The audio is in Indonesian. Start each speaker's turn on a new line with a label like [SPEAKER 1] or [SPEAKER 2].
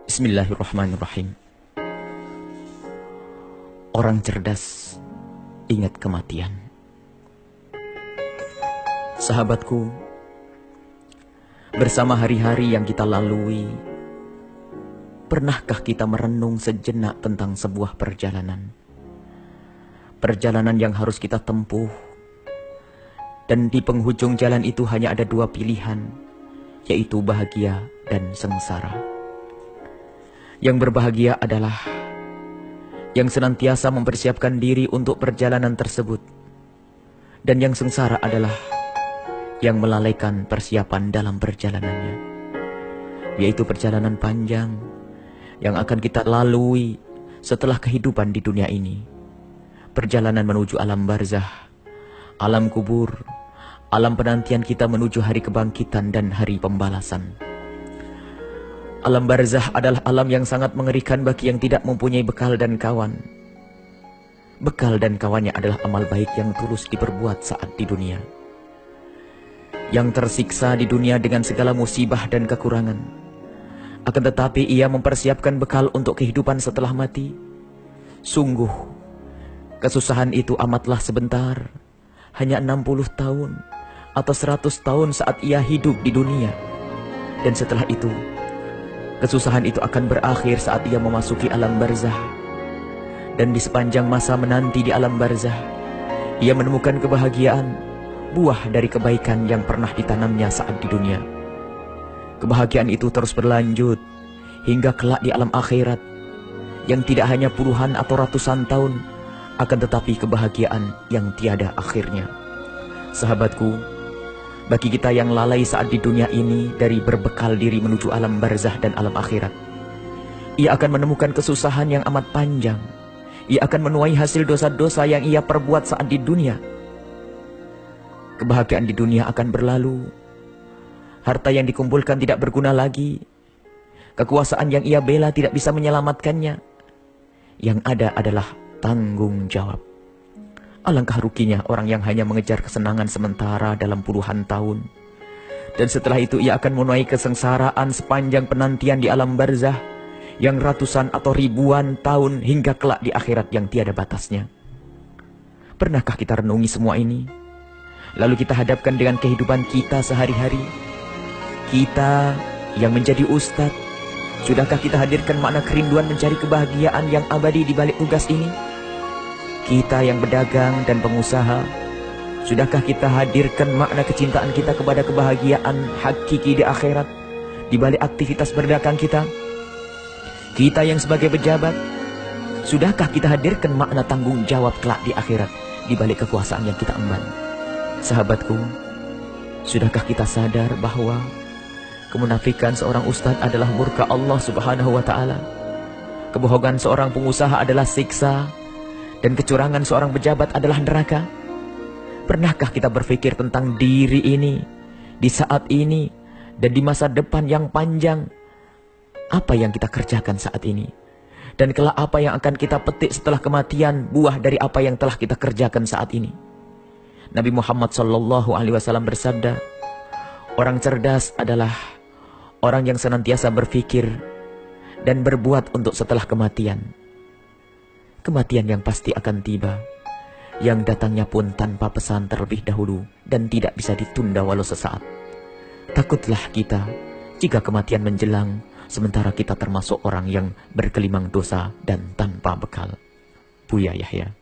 [SPEAKER 1] Bismillahirrahmanirrahim. Orang cerdas ingat kematian. Sahabatku, bersama hari-hari yang kita lalui, pernahkah kita merenung sejenak tentang sebuah perjalanan? Perjalanan yang harus kita tempuh, dan di penghujung jalan itu hanya ada dua pilihan, yaitu bahagia dan sengsara. Yang berbahagia adalah yang senantiasa mempersiapkan diri untuk perjalanan tersebut, dan yang sengsara adalah yang melalaikan persiapan dalam perjalanannya, yaitu perjalanan panjang yang akan kita lalui setelah kehidupan di dunia ini. Perjalanan menuju alam barzah, alam kubur, alam penantian kita menuju hari kebangkitan dan hari pembalasan. Alam barzah adalah alam yang sangat mengerikan bagi yang tidak mempunyai bekal dan kawan. Bekal dan kawannya adalah amal baik yang tulus diperbuat saat di dunia. Yang tersiksa di dunia dengan segala musibah dan kekurangan. Akan tetapi ia mempersiapkan bekal untuk kehidupan setelah mati. Sungguh, kesusahan itu amatlah sebentar. Hanya 60 tahun atau 100 tahun saat ia hidup di dunia. Dan setelah itu, kesusahan itu akan berakhir saat ia memasuki alam barzah. Dan di sepanjang masa menanti di alam barzah, ia menemukan kebahagiaan, buah dari kebaikan yang pernah ditanamnya saat di dunia. Kebahagiaan itu terus berlanjut hingga kelak di alam akhirat, yang tidak hanya puluhan atau ratusan tahun, akan tetapi kebahagiaan yang tiada akhirnya. Sahabatku, bagi kita yang lalai saat di dunia ini dari berbekal diri menuju alam barzah dan alam akhirat, ia akan menemukan kesusahan yang amat panjang. Ia akan menuai hasil dosa-dosa yang ia perbuat saat di dunia. Kebahagiaan di dunia akan berlalu. Harta yang dikumpulkan tidak berguna lagi. Kekuasaan yang ia bela tidak bisa menyelamatkannya. Yang ada adalah tanggung jawab. Alangkah ruginya orang yang hanya mengejar kesenangan sementara dalam puluhan tahun. Dan setelah itu ia akan menuai kesengsaraan sepanjang penantian di alam barzah, yang ratusan atau ribuan tahun hingga kelak di akhirat yang tiada batasnya. Pernahkah kita renungi semua ini? Lalu kita hadapkan dengan kehidupan kita sehari-hari. Kita yang menjadi ustadz, sudahkah kita hadirkan makna kerinduan mencari kebahagiaan yang abadi di balik tugas ini? Kita yang berdagang dan pengusaha, sudahkah kita hadirkan makna kecintaan kita kepada kebahagiaan hakiki di akhirat di balik aktivitas berdagang kita? Kita yang sebagai pejabat, sudahkah kita hadirkan makna tanggung jawab kelak di akhirat di balik kekuasaan yang kita emban? Sahabatku, sudahkah kita sadar bahwa kemunafikan seorang ustadz adalah murka Allah Subhanahu wa ta'ala? Kebohongan seorang pengusaha adalah siksa, dan kecurangan seorang pejabat adalah neraka. Pernahkah kita berpikir tentang diri ini, di saat ini, dan di masa depan yang panjang? Apa yang kita kerjakan saat ini? Dan kelak apa yang akan kita petik setelah kematian, buah dari apa yang telah kita kerjakan saat ini? Nabi Muhammad SAW bersabda, orang cerdas adalah orang yang senantiasa berpikir dan berbuat untuk setelah kematian. Kematian yang pasti akan tiba, yang datangnya pun tanpa pesan terlebih dahulu dan tidak bisa ditunda walau sesaat. Takutlah kita jika kematian menjelang, sementara kita termasuk orang yang bergelimang dosa dan tanpa bekal. Buya Yahya.